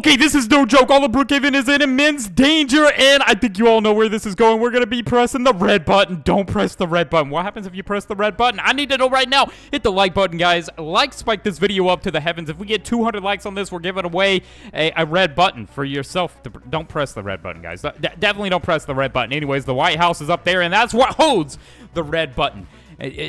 Okay, this is no joke. All of Brookhaven is in immense danger, and I think you all know where this is going. We're going to be pressing the red button. Don't press the red button. What happens if you press the red button? I need to know right now. Hit the like button, guys. Spike this video up to the heavens. If we get 200 likes on this, we're giving away a red button for yourself. Don't press the red button, guys. Definitely don't press the red button. Anyways, the White House is up there, and that's what holds the red button.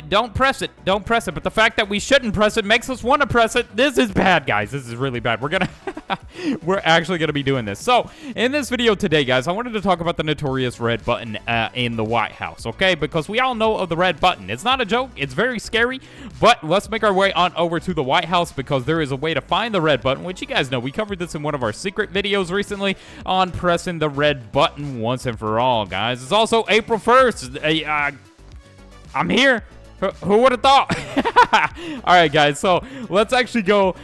Don't press it. Don't press it. But the fact that we shouldn't press it makes us want to press it. This is bad, guys. This is really bad. We're actually going to be doing this. So, in this video today, guys, I wanted to talk about the notorious red button in the White House, okay? Because we all know of the red button. It's not a joke. It's very scary. But let's make our way on over to the White House because there is a way to find the red button, which you guys know. We covered this in one of our secret videos recently on pressing the red button once and for all, guys. It's also April 1st. I'm here. Who would have thought? All right, guys. So let's actually go.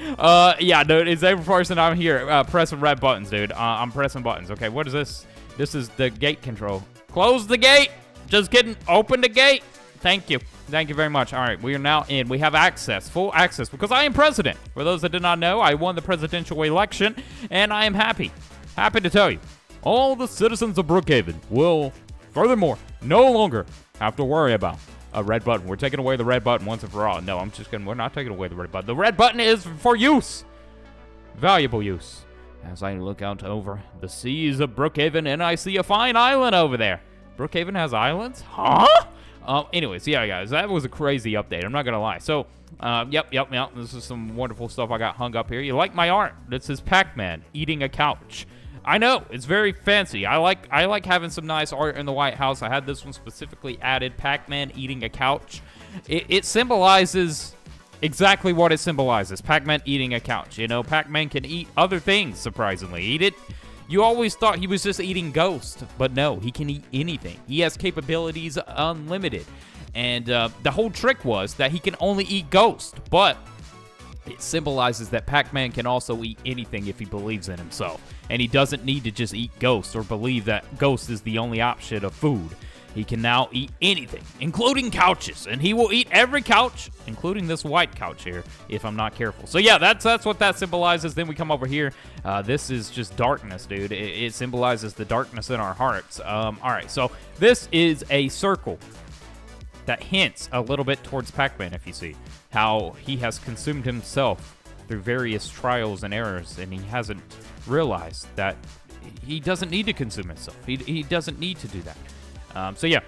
Yeah, dude. It's April 1st, and I'm here pressing red buttons, dude. I'm pressing buttons. Okay, what is this? This is the gate control. Close the gate. Just kidding. Open the gate. Thank you. Thank you very much. All right, we are now in. We have access, full access, because I am president. For those that did not know, I won the presidential election, and I am happy to tell you, all the citizens of Brookhaven will, furthermore, no longer have to worry about a red button. We're taking away the red button once and for all. No, I'm just kidding. We're not taking away the red button. The red button is for use. Valuable use. As I look out over the seas of Brookhaven, and I see a fine island over there. Brookhaven has islands? Huh? Anyways, yeah, guys, that was a crazy update. I'm not going to lie. So, yep. This is some wonderful stuff I got hung up here. You like my art? This is Pac-Man eating a couch. I know, it's very fancy. I like having some nice art in the White House. I had this one specifically added, Pac-Man eating a couch. It symbolizes exactly what it symbolizes, Pac-Man eating a couch. You know, Pac-Man can eat other things, surprisingly. You always thought he was just eating Ghost, but no, he can eat anything. He has capabilities unlimited. And the whole trick was that he can only eat Ghost, but it symbolizes that Pac-Man can also eat anything if he believes in himself. And he doesn't need to just eat Ghost or believe that Ghost is the only option of food. He can now eat anything, including couches. And he will eat every couch, including this white couch here, if I'm not careful. So yeah, that's what that symbolizes. Then we come over here. This is just darkness, dude. It symbolizes the darkness in our hearts. All right, so this is a circle that hints a little bit towards Pac-Man, if you see how he has consumed himself through various trials and errors, and he hasn't realized that he doesn't need to consume himself. He doesn't need to do that. So yeah,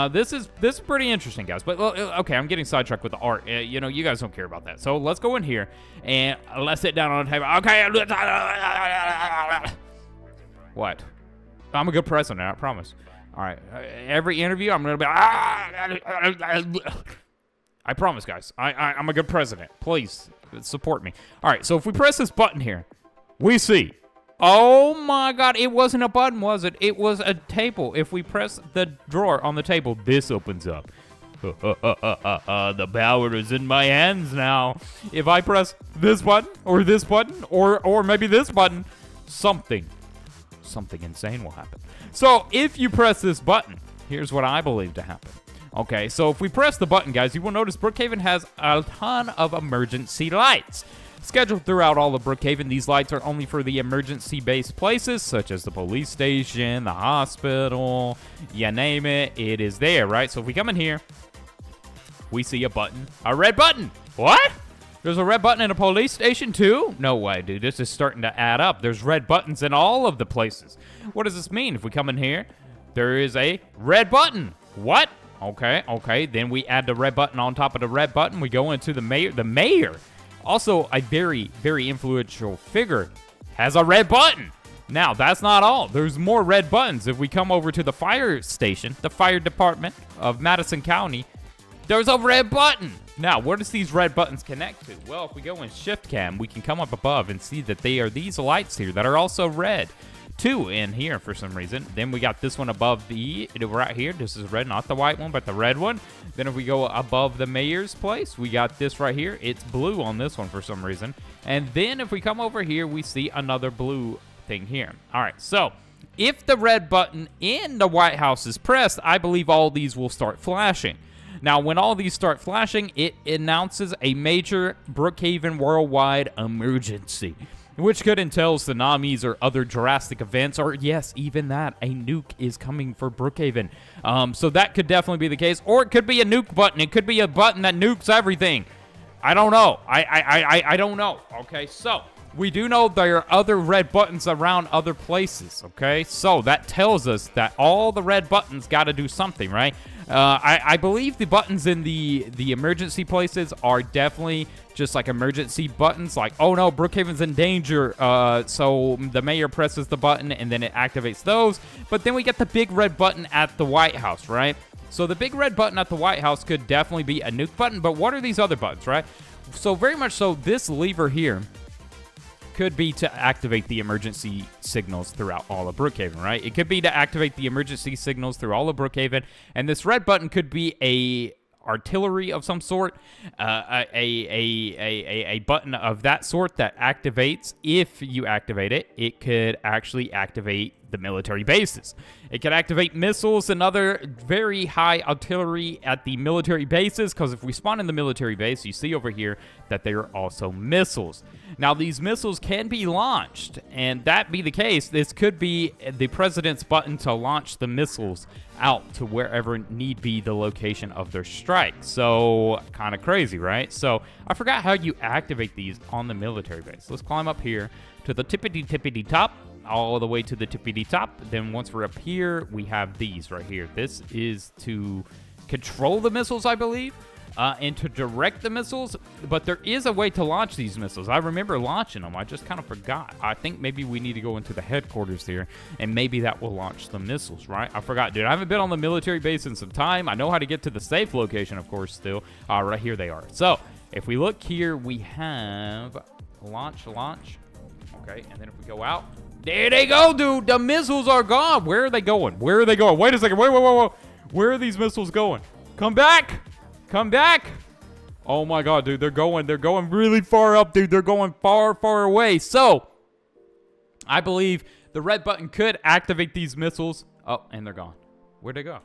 this is pretty interesting, guys. But okay, I'm getting sidetracked with the art. You know, you guys don't care about that. So let's go in here and let's sit down on the table. Okay. What? I'm a good president, I promise. All right, every interview, I'm going to be... I promise, guys. I'm a good president. Please, support me. All right, so if we press this button here, we see... Oh, my God. It wasn't a button, was it? It was a table. If we press the drawer on the table, this opens up. The power is in my hands now. If I press this button, or maybe this button, something insane will happen. So if you press this button, here's what I believe to happen. Okay, so if we press the button, guys, you will notice Brookhaven has a ton of emergency lights. Scheduled throughout all of Brookhaven, these lights are only for the emergency-based places, such as the police station, the hospital, you name it, it is there, right? So if we come in here, we see a button, a red button. What? There's a red button in a police station, too? No way, dude. This is starting to add up. There's red buttons in all of the places. What does this mean? If we come in here, there is a red button. What? Okay. Then we add the red button on top of the red button. We go into the mayor. The mayor, also a very, very influential figure, has a red button. Now, that's not all. There's more red buttons. If we come over to the fire station, the fire department of Madison County, there's a red button. Now, where does these red buttons connect to? Well, if we go in Shift Cam, we can come up above and see that they are these lights here that are also red. Two in here for some reason. Then we got this one above the, right here. This is red, not the white one, but the red one. Then if we go above the mayor's place, we got this right here. It's blue on this one for some reason. And then if we come over here, we see another blue thing here. All right, so if the red button in the White House is pressed, I believe all these will start flashing. Now, when all these start flashing, it announces a major Brookhaven worldwide emergency. which could entail tsunamis or other drastic events, or yes, even that, a nuke is coming for Brookhaven. So that could definitely be the case, or it could be a nuke button. It could be a button that nukes everything. I don't know. I don't know. Okay, so we do know there are other red buttons around other places, okay? So that tells us that all the red buttons got to do something, right? I believe the buttons in the emergency places are definitely just like emergency buttons, like, oh no, Brookhaven's in danger, so the mayor presses the button and then it activates those. But then we get the big red button at the White House, right? So the big red button at the White House could definitely be a nuke button, but what are these other buttons, right? So very much so, this lever here could be to activate the emergency signals throughout all of Brookhaven, right? It could be to activate the emergency signals through all of Brookhaven, and this red button could be a artillery of some sort, a button of that sort that activates. If you activate it, it could actually activate the military bases. It could activate missiles and other very high artillery at the military bases, because if we spawn in the military base, you see over here that there are also missiles. Now, these missiles can be launched, and that be the case, this could be the president's button to launch the missiles out to wherever need be the location of their strike. So, kind of crazy, right? So, I forgot how you activate these on the military base. Let's climb up here to the tippity top, all the way to the tippity top. Then once we're up here, we have these right here. This is to control the missiles, I believe, and to direct the missiles. But there is a way to launch these missiles. I remember launching them. I just kind of forgot. I think maybe we need to go into the headquarters here, and maybe that will launch the missiles, right? I forgot, dude. I haven't been on the military base in some time. I know how to get to the safe location, of course, still. Right here they are. So, if we look here, we have launch. Okay, and then if we go out, there they go, dude. The missiles are gone. Where are they going? Where are they going? Wait a second. Wait. Where are these missiles going? Come back. Come back. Oh my god, dude. They're going really far up, dude. They're going far, far away. So, I believe the red button could activate these missiles. Oh, and they're gone. Where'd they go?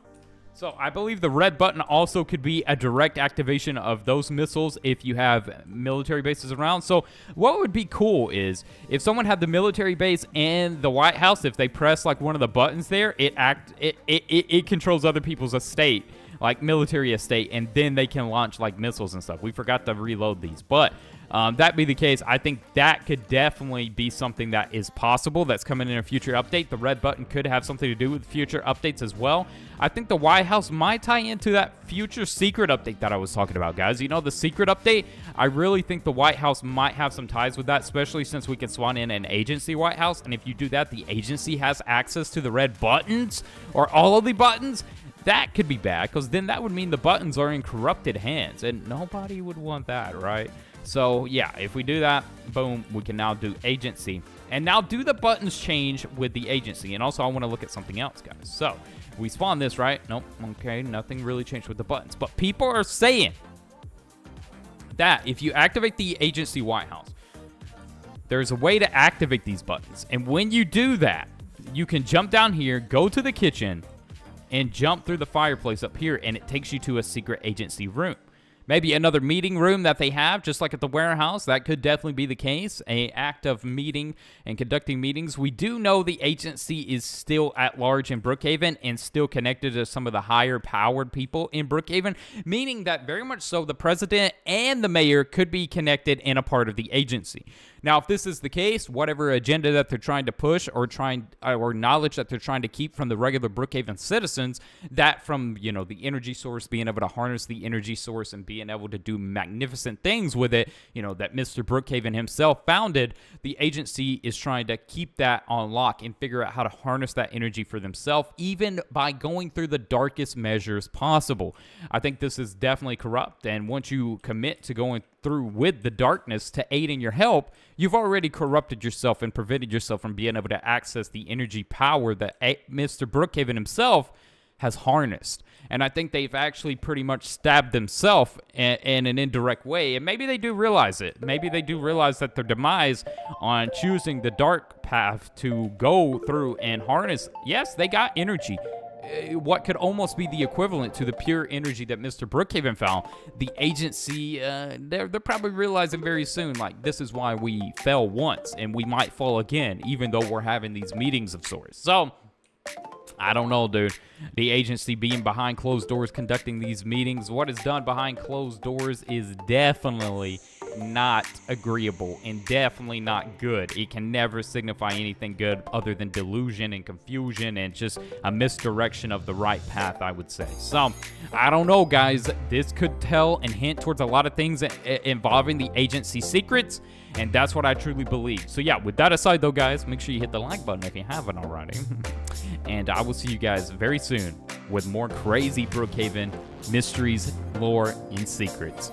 So, I believe the red button also could be a direct activation of those missiles if you have military bases around. So, what would be cool is if someone had the military base and the White House, if they press like one of the buttons there, it controls other people's estate, like military estate, and then they can launch like missiles and stuff. We forgot to reload these, but that be the case, I think that could definitely be something that is possible that's coming in a future update. The red button could have something to do with future updates as well. I think the White House might tie into that future secret update that I was talking about, guys. You know, the secret update, I really think the White House might have some ties with that, especially since we can spawn in an agency White House, and if you do that, the agency has access to the red buttons, or all of the buttons. That could be bad, because then that would mean the buttons are in corrupted hands, and nobody would want that, right? So, yeah, if we do that, boom, we can now do agency. And now, do the buttons change with the agency? And also, I want to look at something else, guys. So, we spawn this, right? Nope. Okay, nothing really changed with the buttons. But people are saying that if you activate the agency White House, there's a way to activate these buttons. And when you do that, you can jump down here, go to the kitchen, and jump through the fireplace up here, and it takes you to a secret agency room. Maybe another meeting room that they have, just like at the warehouse. That could definitely be the case. An act of meeting and conducting meetings. We do know the agency is still at large in Brookhaven and still connected to some of the higher powered people in Brookhaven, meaning that very much so the president and the mayor could be connected and a part of the agency. Now, if this is the case, whatever agenda that they're trying to push or knowledge that they're trying to keep from the regular Brookhaven citizens, that from, you know, the energy source, being able to harness the energy source and being able to do magnificent things with it, you know, that Mr. Brookhaven himself founded, the agency is trying to keep that on lock and figure out how to harness that energy for themselves, even by going through the darkest measures possible. I think this is definitely corrupt, and once you commit to going through with the darkness to aid in your help, you've already corrupted yourself and prevented yourself from being able to access the energy power that Mr. Brookhaven himself has harnessed. And I think they've actually pretty much stabbed themselves in an indirect way. And maybe they do realize it. Maybe they do realize that their demise on choosing the dark path to go through and harness, yes, they got energy. what could almost be the equivalent to the pure energy that Mr. Brookhaven found, the agency, they're probably realizing very soon, like, this is why we fell once, and we might fall again, even though we're having these meetings of sorts. So, I don't know, dude. The agency being behind closed doors conducting these meetings, what is done behind closed doors is definitely not agreeable and definitely not good. It can never signify anything good other than delusion and confusion and just a misdirection of the right path, I would say. So, I don't know, guys. This could tell and hint towards a lot of things involving the agency secrets, and that's what I truly believe. So, yeah, with that aside, though, guys, make sure you hit the like button if you haven't already. And I will see you guys very soon with more crazy Brookhaven mysteries, lore, and secrets.